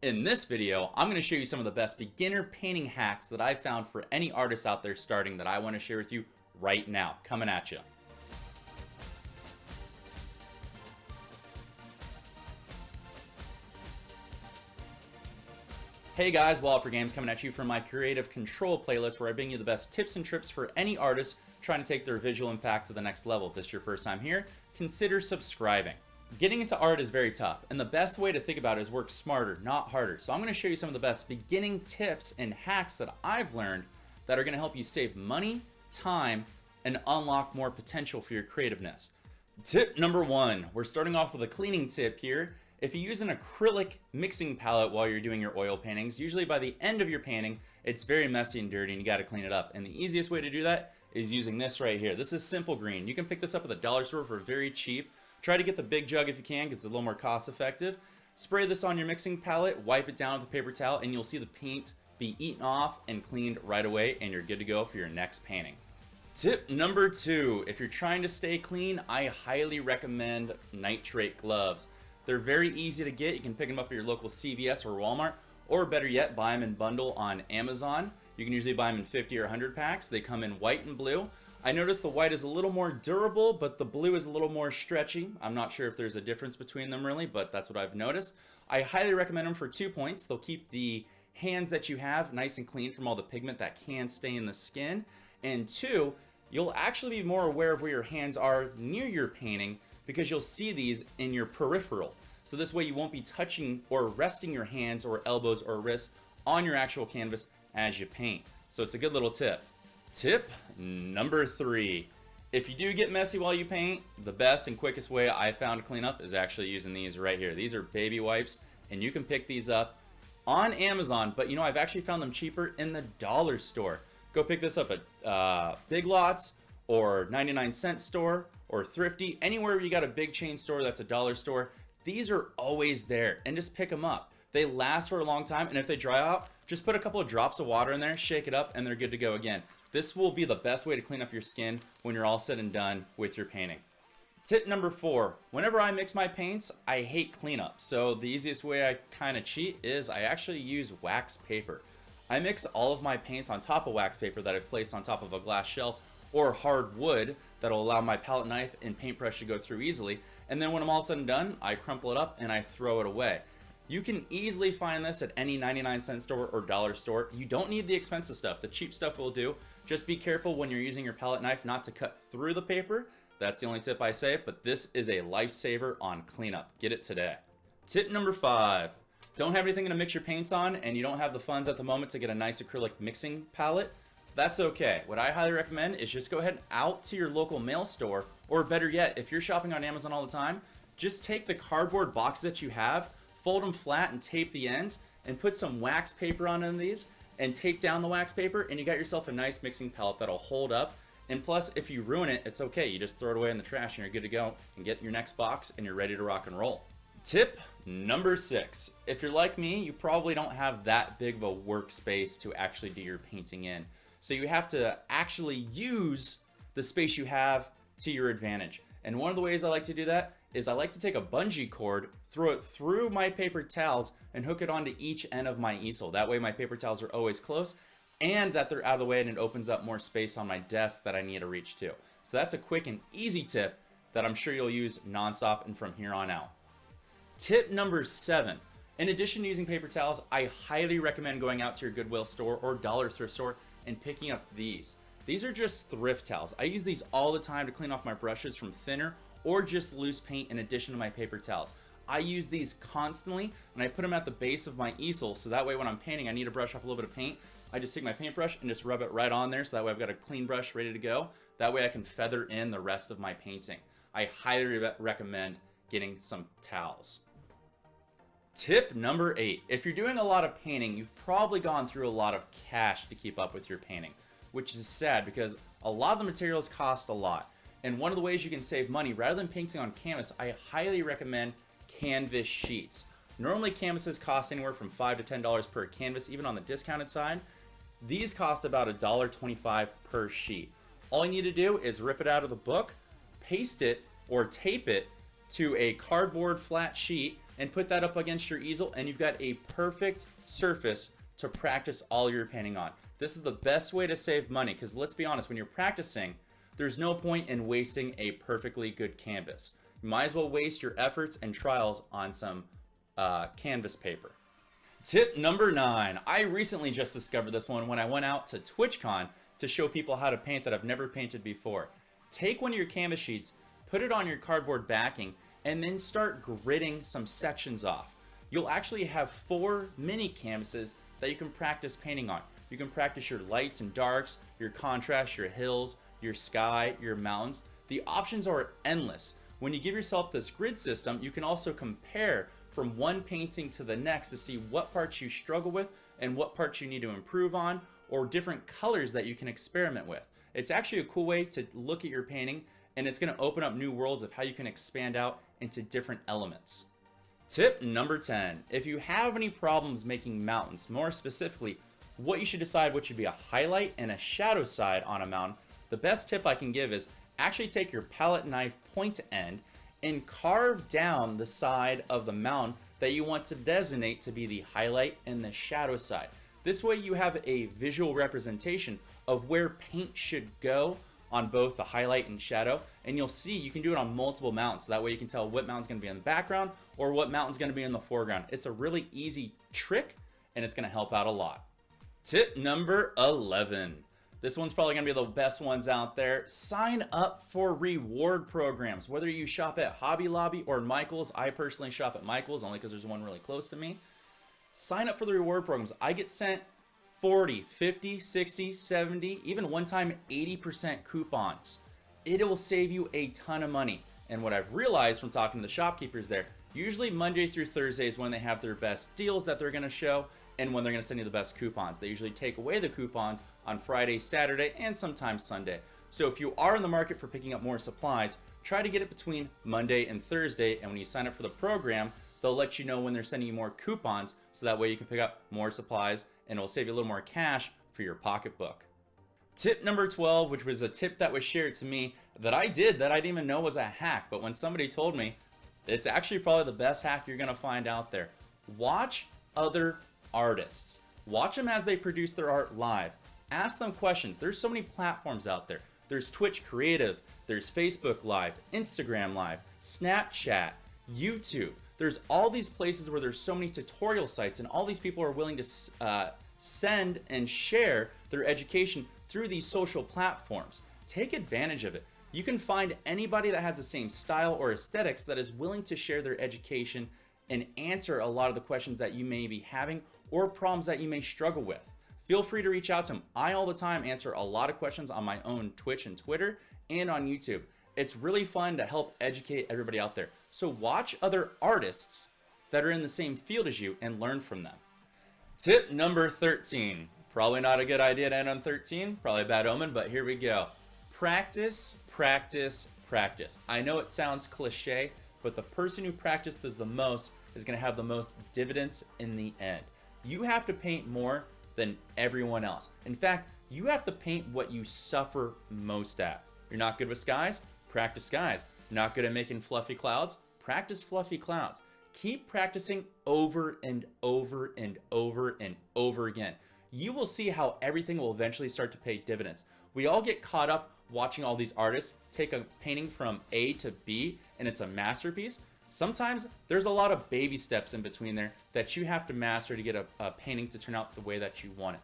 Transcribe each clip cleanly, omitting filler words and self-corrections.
In this video, I'm going to show you some of the best beginner painting hacks that I've found for any artists out there starting that I want to share with you right now. Coming at you. Hey guys, Wallet Games coming at you from my Creative Control playlist where I bring you the best tips and trips for any artist trying to take their visual impact to the next level. If this is your first time here, consider subscribing. Getting into art is very tough, and the best way to think about it is work smarter, not harder. So I'm going to show you some of the best beginning tips and hacks that I've learned that are going to help you save money, time, and unlock more potential for your creativeness. Tip number one, we're starting off with a cleaning tip here. If you use an acrylic mixing palette while you're doing your oil paintings, usually by the end of your painting, it's very messy and dirty and you got to clean it up. And the easiest way to do that is using this right here. This is Simple Green. You can pick this up at the dollar store for very cheap. Try to get the big jug if you can because it's a little more cost effective. Spray this on your mixing palette, wipe it down with a paper towel, and you'll see the paint be eaten off and cleaned right away, and you're good to go for your next painting. Tip number two, if you're trying to stay clean, I highly recommend nitrate gloves. They're very easy to get. You can pick them up at your local CVS or Walmart, or better yet, buy them in bundle on Amazon. You can usually buy them in 50 or 100 packs. They come in white and blue. I noticed the white is a little more durable, but the blue is a little more stretchy. I'm not sure if there's a difference between them really, but that's what I've noticed. I highly recommend them for 2 points. They'll keep the hands that you have nice and clean from all the pigment that can stay in the skin. And 2, you'll actually be more aware of where your hands are near your painting because you'll see these in your peripheral. So this way you won't be touching or resting your hands or elbows or wrists on your actual canvas as you paint. So it's a good little tip. Tip number 3, if you do get messy while you paint, the best and quickest way I found to clean up is actually using these right here. These are baby wipes, and you can pick these up on Amazon, but you know, I've actually found them cheaper in the dollar store. Go pick this up at Big Lots or 99-cent store or Thrifty, anywhere where you got a big chain store that's a dollar store. These are always there, and just pick them up. They last for a long time, and if they dry out, just put a couple of drops of water in there, shake it up, and they're good to go again. This will be the best way to clean up your skin when you're all said and done with your painting. Tip number 4, whenever I mix my paints, I hate cleanup. So the easiest way I kind of cheat is I actually use wax paper. I mix all of my paints on top of wax paper that I've placed on top of a glass shelf or hard wood that'll allow my palette knife and paintbrush to go through easily. And then when I'm all said and done, I crumple it up and I throw it away. You can easily find this at any 99-cent store or dollar store. You don't need the expensive stuff. The cheap stuff will do. Just be careful when you're using your palette knife not to cut through the paper. That's the only tip I say, but this is a lifesaver on cleanup. Get it today. Tip number 5, don't have anything to mix your paints on and you don't have the funds at the moment to get a nice acrylic mixing palette. That's okay. What I highly recommend is just go ahead out to your local mail store, or better yet, if you're shopping on Amazon all the time, just take the cardboard boxes that you have, fold them flat and tape the ends, and put some wax paper on these and tape down the wax paper, and you got yourself a nice mixing palette that'll hold up. And plus, if you ruin it, it's okay. You just throw it away in the trash and you're good to go and get your next box and you're ready to rock and roll. Tip number 6, if you're like me, you probably don't have that big of a workspace to actually do your painting in. So you have to actually use the space you have to your advantage. And one of the ways I like to do that is I like to take a bungee cord, throw it through my paper towels, and hook it onto each end of my easel. That way my paper towels are always close and that they're out of the way, and it opens up more space on my desk that I need to reach to. So that's a quick and easy tip that I'm sure you'll use nonstop and from here on out. Tip number 7, in addition to using paper towels, I highly recommend going out to your Goodwill store or dollar thrift store and picking up these. These are just thrift towels. I use these all the time to clean off my brushes from thinner or just loose paint in addition to my paper towels. I use these constantly and I put them at the base of my easel so that way when I'm painting I need to brush off a little bit of paint. I just take my paintbrush and just rub it right on there so that way I've got a clean brush ready to go. That way I can feather in the rest of my painting. I highly recommend getting some towels. Tip number 8, if you're doing a lot of painting, you've probably gone through a lot of cash to keep up with your painting, which is sad because a lot of the materials cost a lot. And one of the ways you can save money, rather than painting on canvas, I highly recommend canvas sheets. Normally canvases cost anywhere from $5 to $10 per canvas, even on the discounted side. These cost about $1.25 per sheet. All you need to do is rip it out of the book, paste it or tape it to a cardboard flat sheet, and put that up against your easel, and you've got a perfect surface to practice all your painting on. This is the best way to save money, because let's be honest, when you're practicing, there's no point in wasting a perfectly good canvas. You might as well waste your efforts and trials on some canvas paper. Tip number 9. I recently just discovered this one when I went out to TwitchCon to show people how to paint that I've never painted before. Take one of your canvas sheets, put it on your cardboard backing, and then start gridding some sections off. You'll actually have 4 mini canvases that you can practice painting on. You can practice your lights and darks, your contrast, your hills, your sky, your mountains. The options are endless. When you give yourself this grid system, you can also compare from one painting to the next to see what parts you struggle with and what parts you need to improve on, or different colors that you can experiment with. It's actually a cool way to look at your painting, and it's going to open up new worlds of how you can expand out into different elements. Tip number 10. If you have any problems making mountains, more specifically, what you should decide what should be a highlight and a shadow side on a mountain, the best tip I can give is actually take your palette knife point end and carve down the side of the mountain that you want to designate to be the highlight and the shadow side. This way you have a visual representation of where paint should go on both the highlight and shadow, and you'll see you can do it on multiple mountains, so that way you can tell what mountain's going to be in the background or what mountain's going to be in the foreground. It's a really easy trick, and it's going to help out a lot. Tip number 11. This one's probably going to be the best ones out there. Sign up for reward programs. Whether you shop at Hobby Lobby or Michael's, I personally shop at Michael's only because there's one really close to me. Sign up for the reward programs. I get sent 40, 50, 60, 70, even one time 80% coupons. It will save you a ton of money. And what I've realized from talking to the shopkeepers there, usually Monday through Thursday is when they have their best deals that they're going to show, and when they're going to send you the best coupons. They usually take away the coupons on Friday, Saturday, and sometimes Sunday. So if you are in the market for picking up more supplies, try to get it between Monday and Thursday, and when you sign up for the program, they'll let you know when they're sending you more coupons, so that way you can pick up more supplies, and it will save you a little more cash for your pocketbook. Tip number 12, which was a tip that was shared to me that I didn't even know was a hack, but when somebody told me, it's actually probably the best hack you're going to find out there. Watch other artists. Watch them as they produce their art live. Ask them questions. There's so many platforms out there. There's Twitch Creative, there's Facebook Live, Instagram Live, Snapchat, YouTube. There's all these places where there's so many tutorial sites, and all these people are willing to send and share their education through these social platforms. Take advantage of it. You can find anybody that has the same style or aesthetics that is willing to share their education and answer a lot of the questions that you may be having or problems that you may struggle with. Feel free to reach out to them. I all the time answer a lot of questions on my own Twitch and Twitter and on YouTube. It's really fun to help educate everybody out there. So watch other artists that are in the same field as you and learn from them. Tip number 13. Probably not a good idea to end on 13, probably a bad omen, but here we go. Practice, practice, practice. I know it sounds cliche, but the person who practices the most is going to have the most dividends in the end. You have to paint more than everyone else. In fact, you have to paint what you suffer most at. You're not good with skies? Practice skies. Not good at making fluffy clouds? Practice fluffy clouds. Keep practicing over and over and over and over again. You will see how everything will eventually start to pay dividends. We all get caught up watching all these artists take a painting from A to B and it's a masterpiece. Sometimes there's a lot of baby steps in between there that you have to master to get a painting to turn out the way that you want it.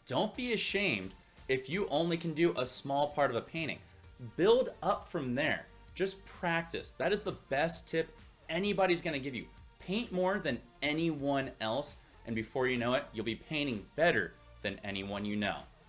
Don't be ashamed if you only can do a small part of a painting. Build up from there. Just practice. That is the best tip anybody's going to give you. Paint more than anyone else, and before you know it, you'll be painting better than anyone you know.